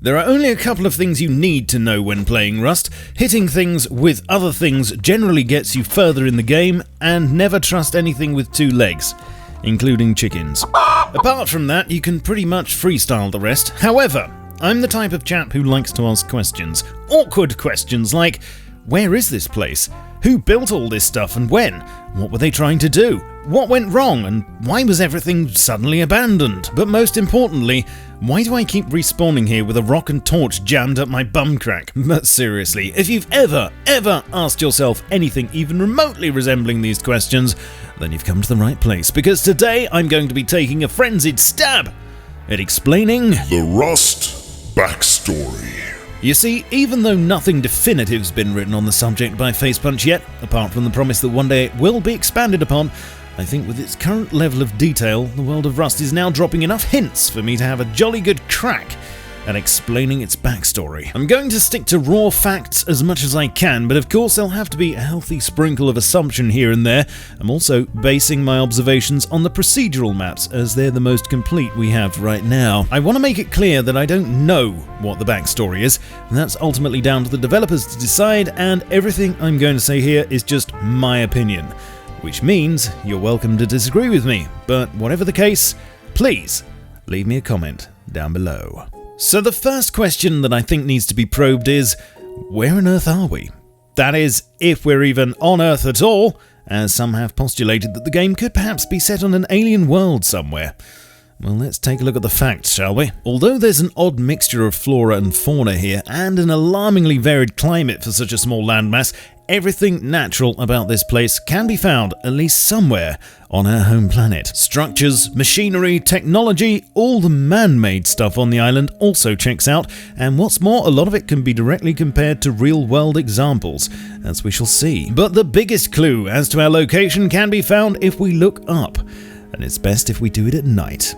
There are only a couple of things you need to know when playing Rust. Hitting things with other things generally gets you further in the game, and never trust anything with two legs, including chickens. Apart from that, you can pretty much freestyle the rest. However, I'm the type of chap who likes to ask questions. Awkward questions like, where is this place? Who built all this stuff and when? What were they trying to do? What went wrong and why was everything suddenly abandoned? But most importantly, why do I keep respawning here with a rock and torch jammed up my bum crack? But seriously, if you've ever asked yourself anything even remotely resembling these questions, then you've come to the right place, because today I'm going to be taking a frenzied stab at explaining the Rust backstory. You see, even though nothing definitive's been written on the subject by Facepunch yet, apart from the promise that one day it will be expanded upon, I think with its current level of detail, the world of Rust is now dropping enough hints for me to have a jolly good crack at explaining its backstory. I'm going to stick to raw facts as much as I can, but of course there'll have to be a healthy sprinkle of assumption here and there. I'm also basing my observations on the procedural maps, as they're the most complete we have right now. I want to make it clear that I don't know what the backstory is, and that's ultimately down to the developers to decide, and everything I'm going to say here is just my opinion. Which means you're welcome to disagree with me, but whatever the case, please leave me a comment down below. So the first question that I think needs to be probed is, where on Earth are we? That is, if we're even on Earth at all, as some have postulated that the game could perhaps be set on an alien world somewhere. Well, let's take a look at the facts, shall we? Although there's an odd mixture of flora and fauna here, and an alarmingly varied climate for such a small landmass, everything natural about this place can be found, at least somewhere, on our home planet. Structures, machinery, technology, all the man-made stuff on the island also checks out, and what's more, a lot of it can be directly compared to real-world examples, as we shall see. But the biggest clue as to our location can be found if we look up, and it's best if we do it at night.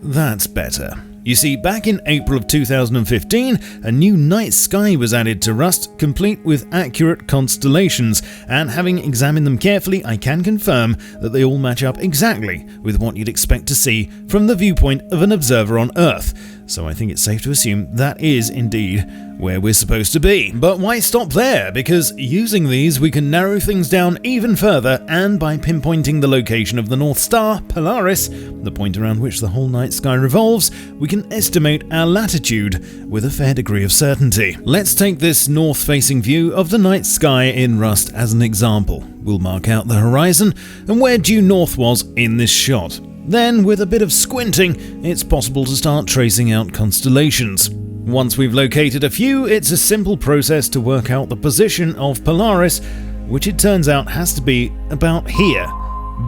That's better. You see, back in April of 2015, a new night sky was added to Rust, complete with accurate constellations, and having examined them carefully, I can confirm that they all match up exactly with what you'd expect to see from the viewpoint of an observer on Earth. So I think it's safe to assume that is indeed where we're supposed to be. But why stop there? Because using these, we can narrow things down even further, and by pinpointing the location of the North Star, Polaris, the point around which the whole night sky revolves, we can estimate our latitude with a fair degree of certainty. Let's take this north-facing view of the night sky in Rust as an example. We'll mark out the horizon and where due north was in this shot. Then, with a bit of squinting, it's possible to start tracing out constellations. Once we've located a few, it's a simple process to work out the position of Polaris, which it turns out has to be about here,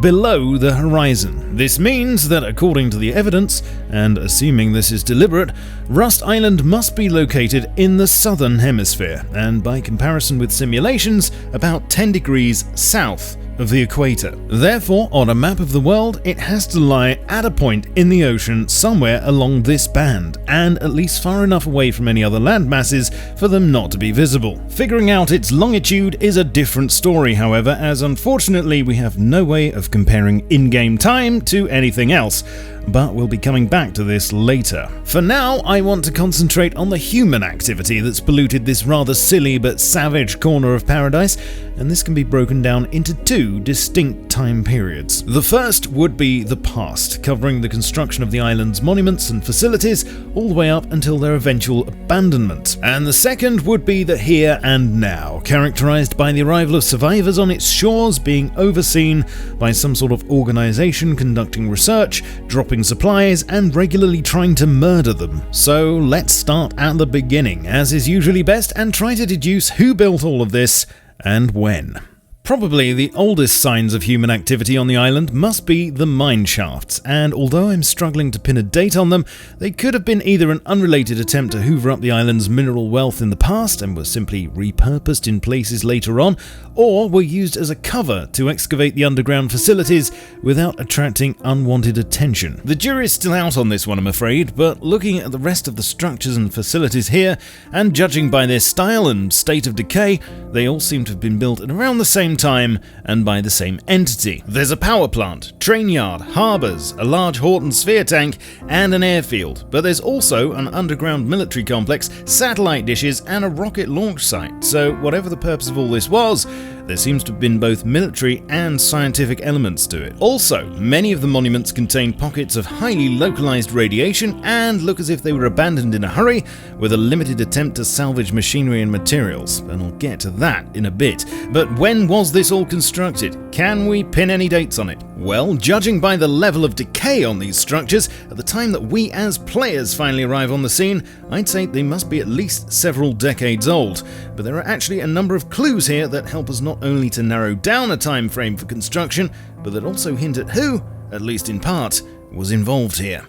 below the horizon. This means that, according to the evidence, and assuming this is deliberate, Rust Island must be located in the southern hemisphere, and by comparison with simulations, about 10 degrees south of the equator. Therefore, on a map of the world, it has to lie at a point in the ocean somewhere along this band, and at least far enough away from any other land masses for them not to be visible. Figuring out its longitude is a different story, however, as unfortunately we have no way of comparing in-game time to anything else, but we'll be coming back to this later. For now, I want to concentrate on the human activity that's polluted this rather silly but savage corner of paradise, and this can be broken down into two distinct time periods. The first would be the past, covering the construction of the island's monuments and facilities all the way up until their eventual abandonment. And the second would be the here and now, characterized by the arrival of survivors on its shores being overseen by some sort of organization conducting research, dropping supplies, and regularly trying to murder them. So let's start at the beginning, as is usually best, and try to deduce who built all of this and when. Probably the oldest signs of human activity on the island must be the mine shafts, and although I'm struggling to pin a date on them, they could have been either an unrelated attempt to hoover up the island's mineral wealth in the past and were simply repurposed in places later on, or were used as a cover to excavate the underground facilities without attracting unwanted attention. The jury's still out on this one, I'm afraid, but looking at the rest of the structures and facilities here, and judging by their style and state of decay, they all seem to have been built at around the same same time and by the same entity. There's a power plant, train yard, harbours, a large Horton sphere tank, and an airfield, but there's also an underground military complex, satellite dishes, and a rocket launch site. So whatever the purpose of all this was, there seems to have been both military and scientific elements to it. Also, many of the monuments contain pockets of highly localized radiation and look as if they were abandoned in a hurry with a limited attempt to salvage machinery and materials, and I'll get to that in a bit. But when was this all constructed? Can we pin any dates on it? Well, judging by the level of decay on these structures, at the time that we as players finally arrive on the scene, I'd say they must be at least several decades old. But there are actually a number of clues here that help us not only to narrow down a time frame for construction, but that also hint at who, at least in part, was involved here.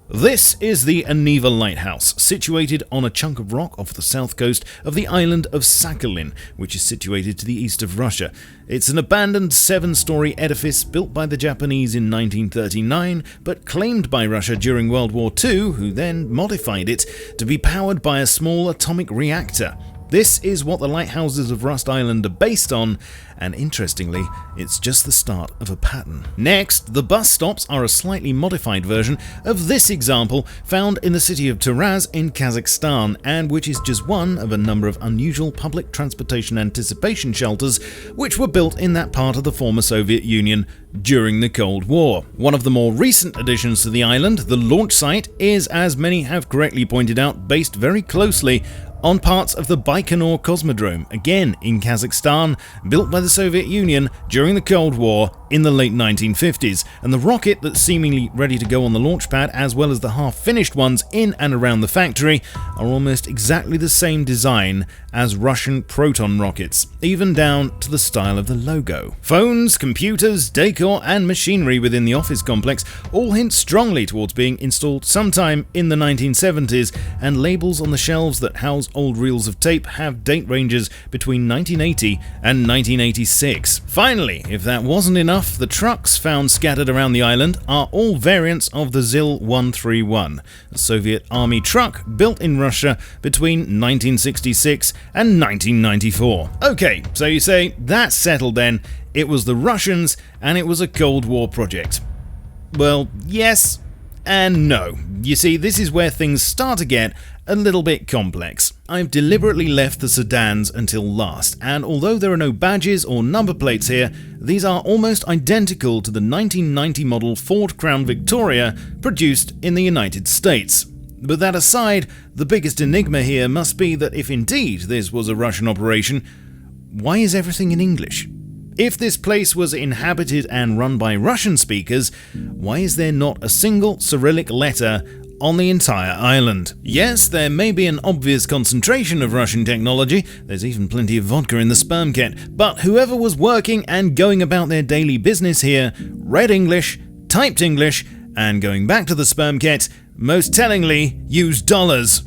This is the Aniva Lighthouse, situated on a chunk of rock off the south coast of the island of Sakhalin, which is situated to the east of Russia. It's an abandoned 7-story edifice built by the Japanese in 1939, but claimed by Russia during World War II, who then modified it to be powered by a small atomic reactor. This is what the lighthouses of Rust Island are based on, and interestingly, it's just the start of a pattern. Next, the bus stops are a slightly modified version of this example found in the city of Taraz in Kazakhstan, and which is just one of a number of unusual public transportation anticipation shelters which were built in that part of the former Soviet Union during the Cold War. One of the more recent additions to the island, the launch site, is, as many have correctly pointed out, based very closely on parts of the Baikonur Cosmodrome, again in Kazakhstan, built by the Soviet Union during the Cold War in the late 1950s, and the rocket that's seemingly ready to go on the launch pad, as well as the half-finished ones in and around the factory, are almost exactly the same design as Russian Proton rockets, even down to the style of the logo. Phones, computers, decor, and machinery within the office complex all hint strongly towards being installed sometime in the 1970s, and labels on the shelves that house old reels of tape have date ranges between 1980 and 1986. Finally, if that wasn't enough, the trucks found scattered around the island are all variants of the ZIL-131, a Soviet army truck built in Russia between 1966 and 1994. Okay, so you say, that's settled then. It was the Russians and it was a Cold War project. Well, yes and no. You see, this is where things start to get a little bit complex. I've deliberately left the sedans until last, and although there are no badges or number plates here, these are almost identical to the 1990 model Ford Crown Victoria produced in the United States. But that aside, the biggest enigma here must be that if indeed this was a Russian operation, why is everything in English? If this place was inhabited and run by Russian speakers, why is there not a single Cyrillic letter on the entire island? Yes, there may be an obvious concentration of Russian technology, there's even plenty of vodka in the sperm kit, but whoever was working and going about their daily business here read English, typed English, and going back to the sperm kit, most tellingly used dollars.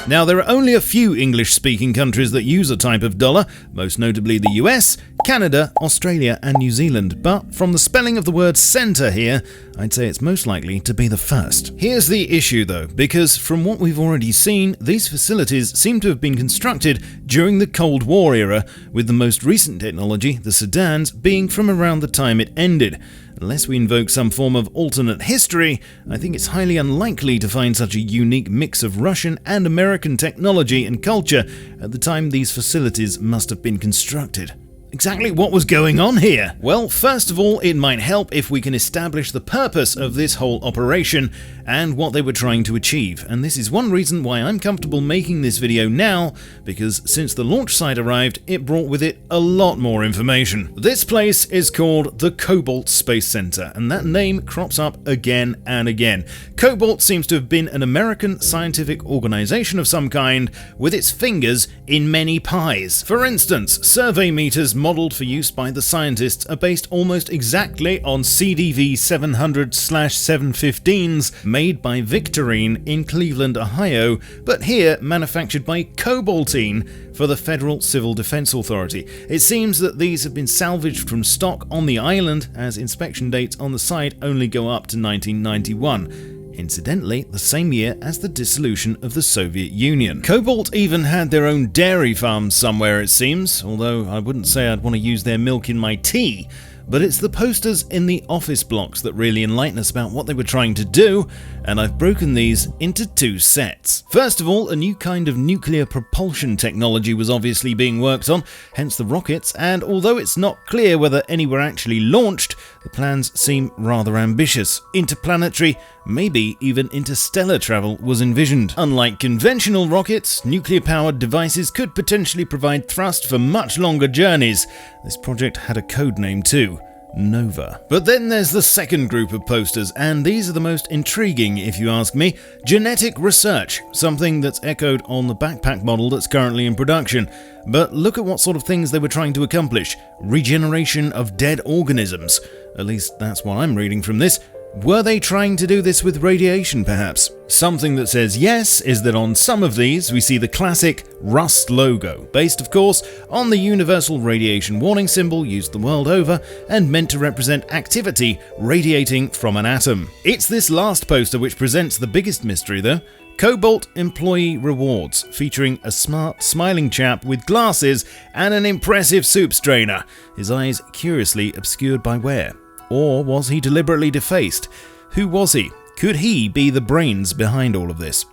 Now, there are only a few English-speaking countries that use a type of dollar, most notably the US, Canada, Australia, and New Zealand, but from the spelling of the word centre here, I'd say it's most likely to be the first. Here's the issue though, because from what we've already seen, these facilities seem to have been constructed during the Cold War era, with the most recent technology, the sedans, being from around the time it ended. Unless we invoke some form of alternate history, I think it's highly unlikely to find such a unique mix of Russian and American technology and culture at the time these facilities must have been constructed. Exactly what was going on here? Well, first of all, it might help if we can establish the purpose of this whole operation and what they were trying to achieve, and this is one reason why I'm comfortable making this video now, because since the launch site arrived, it brought with it a lot more information. This place is called the Cobalt Space Center, and that name crops up again and again. Cobalt seems to have been an American scientific organization of some kind, with its fingers in many pies. For instance, survey meters modeled for use by the scientists are based almost exactly on CDV 700/715s made by Victorine in Cleveland, Ohio, but here manufactured by Cobaltine for the Federal Civil Defense Authority. It seems that these have been salvaged from stock on the island, as inspection dates on the site only go up to 1991. incidentally the same year as the dissolution of the Soviet Union. Cobalt even had their own dairy farms somewhere, it seems, although I wouldn't say I'd want to use their milk in my tea. But it's the posters in the office blocks that really enlighten us about what they were trying to do, and I've broken these into two sets. First of all, a new kind of nuclear propulsion technology was obviously being worked on, hence the rockets, and although it's not clear whether any were actually launched, the plans seem rather ambitious. Interplanetary, maybe even interstellar travel was envisioned. Unlike conventional rockets, nuclear-powered devices could potentially provide thrust for much longer journeys. This project had a code name too. Nova. But then there's the second group of posters, and these are the most intriguing if you ask me. Genetic research, something that's echoed on the backpack model that's currently in production. But look at what sort of things they were trying to accomplish. Regeneration of dead organisms. At least that's what I'm reading from this. Were they trying to do this with radiation, perhaps? Something that says yes is that on some of these we see the classic Rust logo, based of course on the universal radiation warning symbol used the world over and meant to represent activity radiating from an atom. It's this last poster which presents the biggest mystery though. Cobalt employee rewards, featuring a smart, smiling chap with glasses and an impressive soup strainer, his eyes curiously obscured by wear. Or was he deliberately defaced? Who was he? Could he be the brains behind all of this?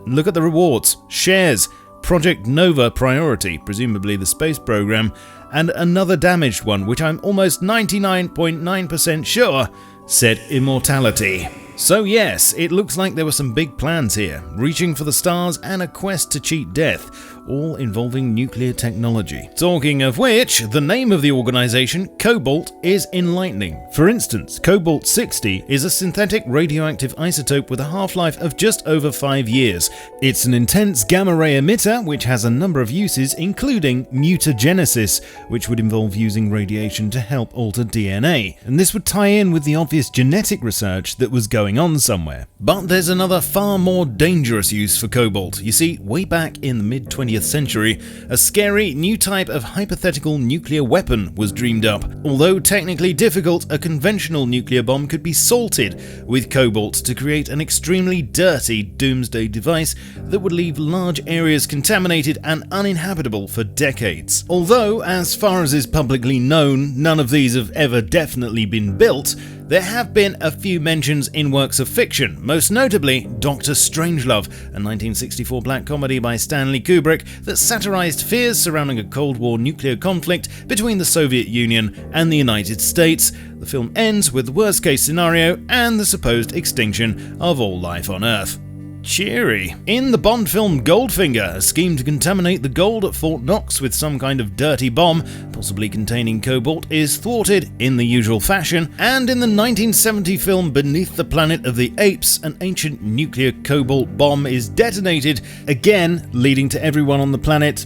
Look at the rewards. Shares, Project Nova priority, presumably the space program, and another damaged one, which I'm almost 99.9% sure said immortality. So yes, it looks like there were some big plans here, reaching for the stars and a quest to cheat death, all involving nuclear technology. Talking of which, the name of the organization, Cobalt, is enlightening. For instance, Cobalt-60 is a synthetic radioactive isotope with a half-life of just over 5 years. It's an intense gamma-ray emitter which has a number of uses, including mutagenesis, which would involve using radiation to help alter DNA. And this would tie in with the obvious genetic research that was going on somewhere. But there's another far more dangerous use for Cobalt. You see, way back in the mid-20th century, a scary new type of hypothetical nuclear weapon was dreamed up. Although technically difficult, a conventional nuclear bomb could be salted with Cobalt to create an extremely dirty doomsday device that would leave large areas contaminated and uninhabitable for decades. Although, as far as is publicly known, none of these have ever definitely been built, there have been a few mentions in works of fiction, most notably Dr. Strangelove, a 1964 black comedy by Stanley Kubrick that satirized fears surrounding a Cold War nuclear conflict between the Soviet Union and the United States. The film ends with the worst-case scenario and the supposed extinction of all life on Earth. Cheery. In the Bond film Goldfinger, a scheme to contaminate the gold at Fort Knox with some kind of dirty bomb, possibly containing cobalt, is thwarted in the usual fashion, and in the 1970 film Beneath the Planet of the Apes, an ancient nuclear cobalt bomb is detonated, again leading to everyone on the planet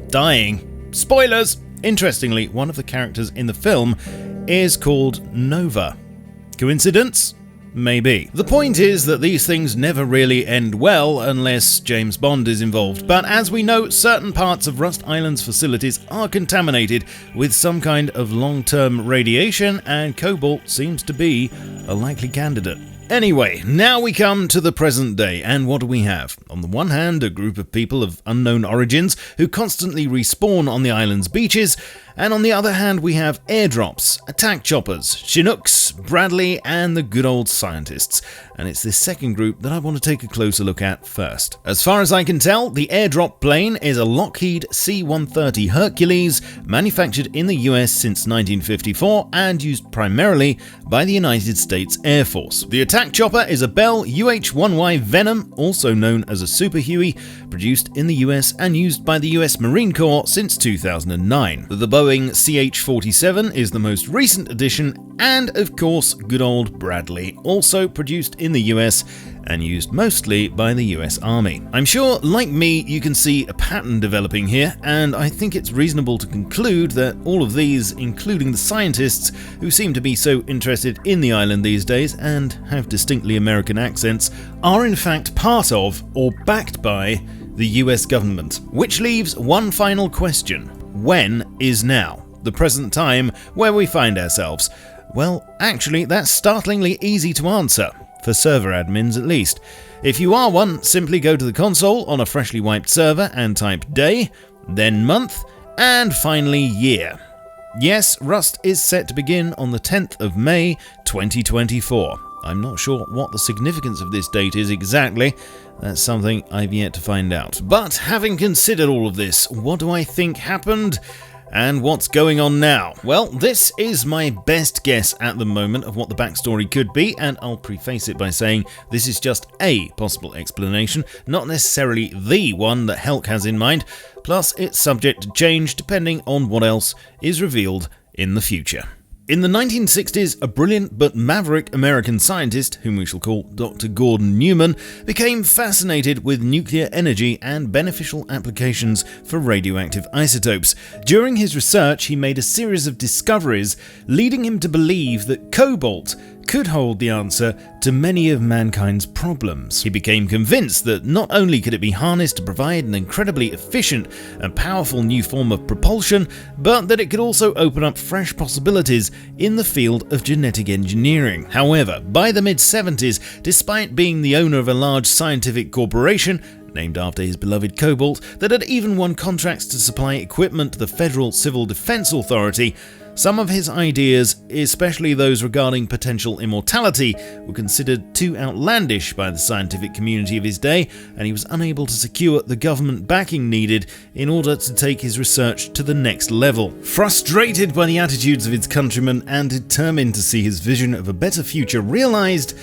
dying. Spoilers! Interestingly, one of the characters in the film is called Nova. Coincidence? Maybe. The point is that these things never really end well unless James Bond is involved, but as we know, certain parts of Rust Island's facilities are contaminated with some kind of long-term radiation, and Cobalt seems to be a likely candidate. Anyway, now we come to the present day, and what do we have? On the one hand, a group of people of unknown origins who constantly respawn on the island's beaches, and on the other hand we have airdrops, attack choppers, Chinooks, Bradley, and the good old scientists. And it's this second group that I want to take a closer look at first. As far as I can tell, the airdrop plane is a Lockheed C-130 Hercules, manufactured in the US since 1954 and used primarily by the United States Air Force. The attack chopper is a Bell UH-1Y Venom, also known as a Super Huey, produced in the US and used by the US Marine Corps since 2009. The Boeing CH-47 is the most recent addition, and of course good old Bradley, also produced in the US and used mostly by the US Army. I'm sure, like me, you can see a pattern developing here, and I think it's reasonable to conclude that all of these, including the scientists who seem to be so interested in the island these days and have distinctly American accents, are in fact part of or backed by the US government. Which leaves one final question. When is now? The present time where we find ourselves? Well, actually, that's startlingly easy to answer. for server admins at least. If you are one, simply go to the console on a freshly wiped server and type day, then month, and finally year. Yes, Rust is set to begin on the 10th of May 2024. I'm not sure what the significance of this date is exactly. That's something I've yet to find out. But having considered all of this, what do I think happened? And what's going on now? Well, this is my best guess at the moment of what the backstory could be, and I'll preface it by saying this is just a possible explanation, not necessarily the one that Helk has in mind, plus it's subject to change depending on what else is revealed in the future. In the 1960s, a brilliant but maverick American scientist, whom we shall call Dr. Gordon Newman, became fascinated with nuclear energy and beneficial applications for radioactive isotopes. During his research, he made a series of discoveries, leading him to believe that cobalt could hold the answer to many of mankind's problems. He became convinced that not only could it be harnessed to provide an incredibly efficient and powerful new form of propulsion, but that it could also open up fresh possibilities in the field of genetic engineering. However, by the mid-70s, despite being the owner of a large scientific corporation, named after his beloved Cobalt, that had even won contracts to supply equipment to the Federal Civil Defense Authority, some of his ideas, especially those regarding potential immortality, were considered too outlandish by the scientific community of his day, and he was unable to secure the government backing needed in order to take his research to the next level. Frustrated by the attitudes of his countrymen and determined to see his vision of a better future realized,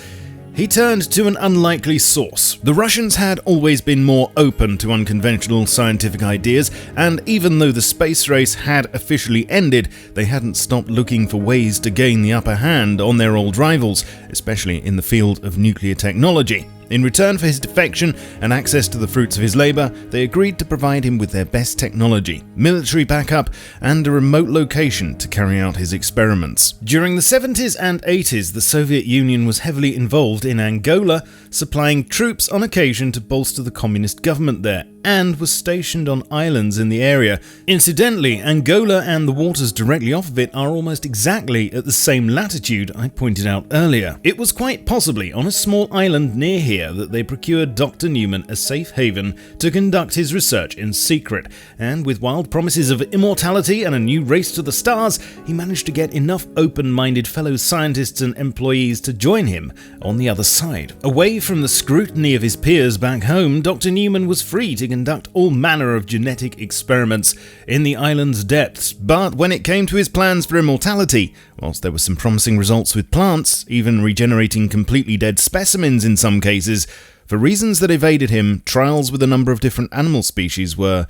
he turned to an unlikely source. The Russians had always been more open to unconventional scientific ideas, and even though the space race had officially ended, they hadn't stopped looking for ways to gain the upper hand on their old rivals, especially in the field of nuclear technology. In return for his defection and access to the fruits of his labor, they agreed to provide him with their best technology, military backup, and a remote location to carry out his experiments. During the 70s and 80s, the Soviet Union was heavily involved in Angola, supplying troops on occasion to bolster the communist government there, and was stationed on islands in the area. Incidentally, Angola and the waters directly off of it are almost exactly at the same latitude I pointed out earlier. It was quite possibly on a small island near here that they procured Dr. Newman a safe haven to conduct his research in secret, and with wild promises of immortality and a new race to the stars, he managed to get enough open-minded fellow scientists and employees to join him on the other side. Away from the scrutiny of his peers back home, Dr. Newman was free to conduct all manner of genetic experiments in the island's depths, but when it came to his plans for immortality, whilst there were some promising results with plants, even regenerating completely dead specimens in some cases, for reasons that evaded him, trials with a number of different animal species were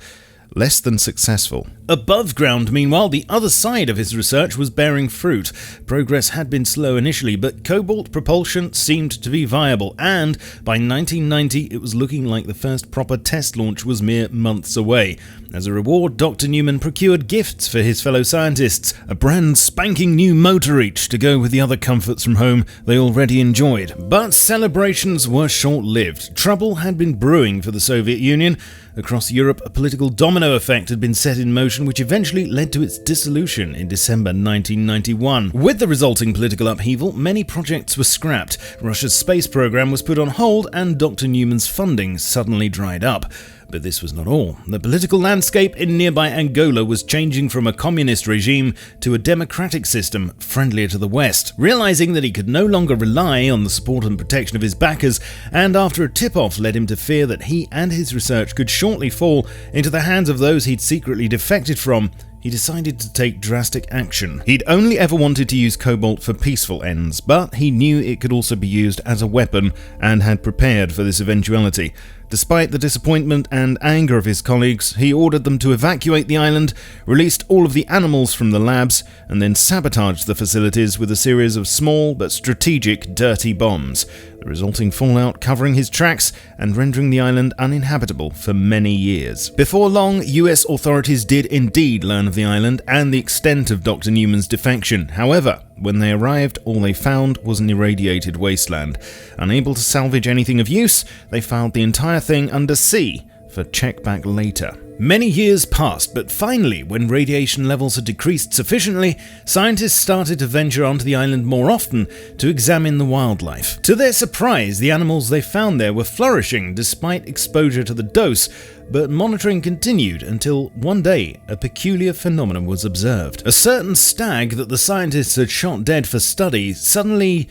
less than successful. Above ground, meanwhile, the other side of his research was bearing fruit. Progress had been slow initially, but cobalt propulsion seemed to be viable, and by 1990 it was looking like the first proper test launch was mere months away. As a reward, Dr. Newman procured gifts for his fellow scientists, a brand spanking new motor each to go with the other comforts from home they already enjoyed. But celebrations were short-lived. Trouble had been brewing for the Soviet Union. Across Europe, a political domino effect had been set in motion which eventually led to its dissolution in December 1991. With the resulting political upheaval, many projects were scrapped, Russia's space program was put on hold, and Dr. Newman's funding suddenly dried up. But this was not all. The political landscape in nearby Angola was changing from a communist regime to a democratic system friendlier to the West. Realizing that he could no longer rely on the support and protection of his backers, and after a tip-off led him to fear that he and his research could shortly fall into the hands of those he'd secretly defected from, he decided to take drastic action. He'd only ever wanted to use cobalt for peaceful ends, but he knew it could also be used as a weapon and had prepared for this eventuality. Despite the disappointment and anger of his colleagues, he ordered them to evacuate the island, released all of the animals from the labs, and then sabotaged the facilities with a series of small but strategic dirty bombs, the resulting fallout covering his tracks and rendering the island uninhabitable for many years. Before long, US authorities did indeed learn of the island and the extent of Dr. Newman's defection. However, when they arrived, all they found was an irradiated wasteland. Unable to salvage anything of use, they filed the entire thing under C for check back later. Many years passed, but finally, when radiation levels had decreased sufficiently, scientists started to venture onto the island more often to examine the wildlife. To their surprise, the animals they found there were flourishing despite exposure to the dose, but monitoring continued until one day a peculiar phenomenon was observed. A certain stag that the scientists had shot dead for study suddenly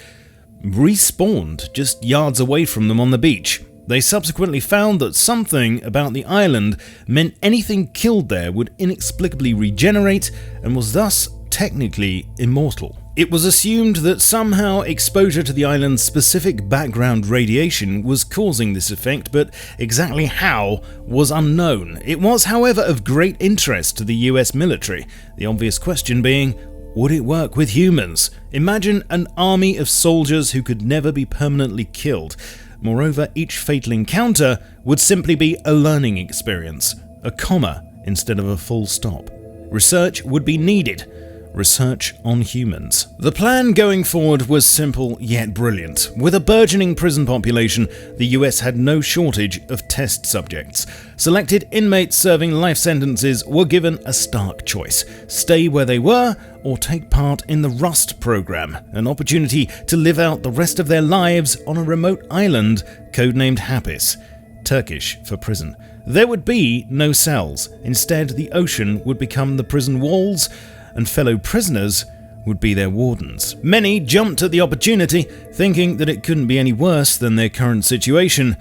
respawned just yards away from them on the beach. They subsequently found that something about the island meant anything killed there would inexplicably regenerate and was thus technically immortal. It was assumed that somehow exposure to the island's specific background radiation was causing this effect, but exactly how was unknown. It was, however, of great interest to the US military, the obvious question being, would it work with humans? Imagine an army of soldiers who could never be permanently killed. Moreover, each fatal encounter would simply be a learning experience, a comma instead of a full stop. Research would be needed. Research on humans. The plan going forward was simple yet brilliant. With a burgeoning prison population, the US had no shortage of test subjects. Selected inmates serving life sentences were given a stark choice: stay where they were or take part in the Rust program, an opportunity to live out the rest of their lives on a remote island codenamed Hapis, Turkish for prison. There would be no cells. Instead, the ocean would become the prison walls, and fellow prisoners would be their wardens. Many jumped at the opportunity, thinking that it couldn't be any worse than their current situation,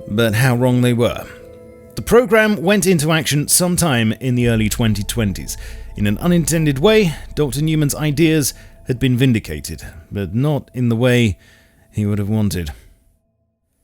but how wrong they were. The program went into action sometime in the early 2020s. In an unintended way, Dr. Newman's ideas had been vindicated, but not in the way he would have wanted.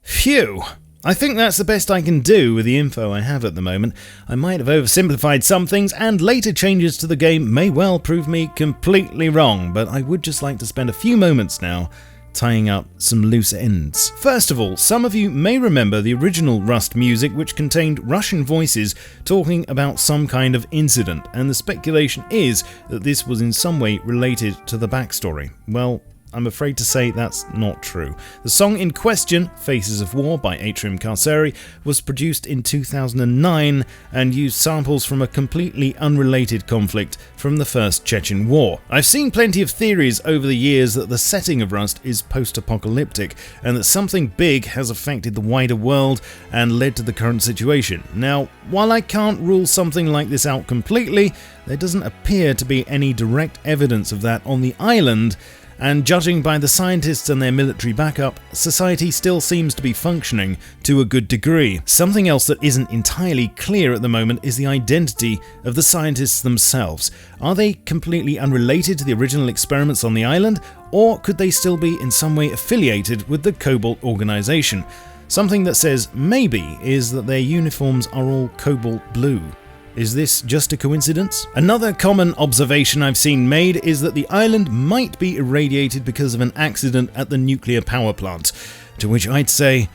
Phew! I think that's the best I can do with the info I have at the moment. I might have oversimplified some things, and later changes to the game may well prove me completely wrong, but I would just like to spend a few moments now tying up some loose ends. First of all, some of you may remember the original Rust music, which contained Russian voices talking about some kind of incident, and the speculation is that this was in some way related to the backstory. Well, I'm afraid to say that's not true. The song in question, Faces of War by Atrium Carceri, was produced in 2009 and used samples from a completely unrelated conflict from the First Chechen War. I've seen plenty of theories over the years that the setting of Rust is post-apocalyptic and that something big has affected the wider world and led to the current situation. Now, while I can't rule something like this out completely, there doesn't appear to be any direct evidence of that on the island, and judging by the scientists and their military backup, society still seems to be functioning to a good degree. Something else that isn't entirely clear at the moment is the identity of the scientists themselves. Are they completely unrelated to the original experiments on the island, or could they still be in some way affiliated with the Cobalt organization? Something that says maybe is that their uniforms are all cobalt blue. Is this just a coincidence? Another common observation I've seen made is that the island might be irradiated because of an accident at the nuclear power plant. To which I'd say,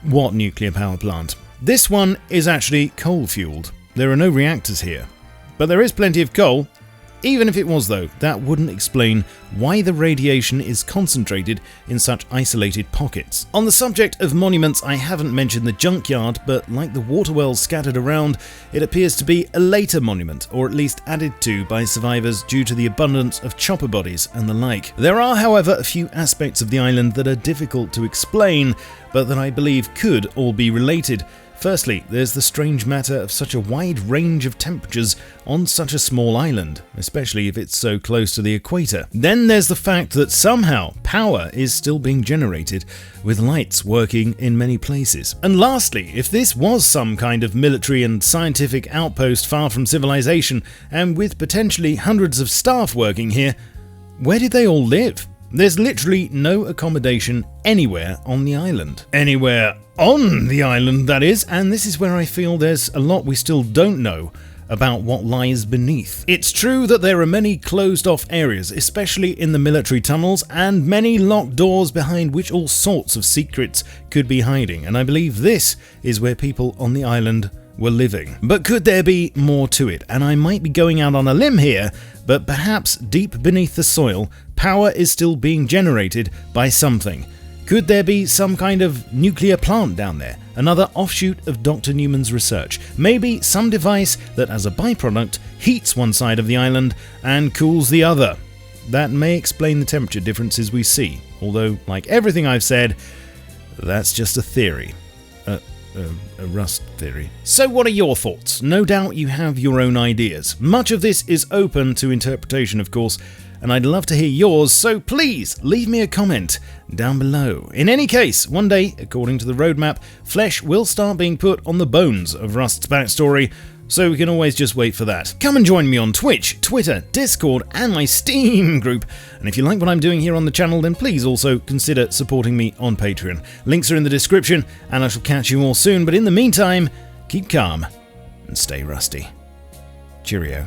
what nuclear power plant? This one is actually coal-fueled. There are no reactors here. But there is plenty of coal. Even if it was though, that wouldn't explain why the radiation is concentrated in such isolated pockets. On the subject of monuments, I haven't mentioned the junkyard, but like the water wells scattered around, it appears to be a later monument, or at least added to by survivors due to the abundance of chopper bodies and the like. There are, however, a few aspects of the island that are difficult to explain, but that I believe could all be related. Firstly, there's the strange matter of such a wide range of temperatures on such a small island, especially if it's so close to the equator. Then there's the fact that somehow power is still being generated, with lights working in many places. And lastly, if this was some kind of military and scientific outpost far from civilization, and with potentially hundreds of staff working here, where did they all live? There's literally no accommodation anywhere on the island. Anywhere on the island, that is, and this is where I feel there's a lot we still don't know about what lies beneath. It's true that there are many closed-off areas, especially in the military tunnels, and many locked doors behind which all sorts of secrets could be hiding, and I believe this is where people on the island were living. But could there be more to it? And I might be going out on a limb here, but perhaps deep beneath the soil, power is still being generated by something. Could there be some kind of nuclear plant down there? Another offshoot of Dr. Newman's research? Maybe some device that, as a byproduct, heats one side of the island and cools the other? That may explain the temperature differences we see, although, like everything I've said, that's just a theory. A rust theory. So what are your thoughts? No doubt you have your own ideas. Much of this is open to interpretation, of course, and I'd love to hear yours, so please leave me a comment down below. In any case, one day, according to the roadmap, flesh will start being put on the bones of Rust's backstory, so we can always just wait for that. Come and join me on Twitch, Twitter, Discord, and my Steam group. And if you like what I'm doing here on the channel, then please also consider supporting me on Patreon. Links are in the description, and I shall catch you all soon. But in the meantime, keep calm and stay rusty. Cheerio.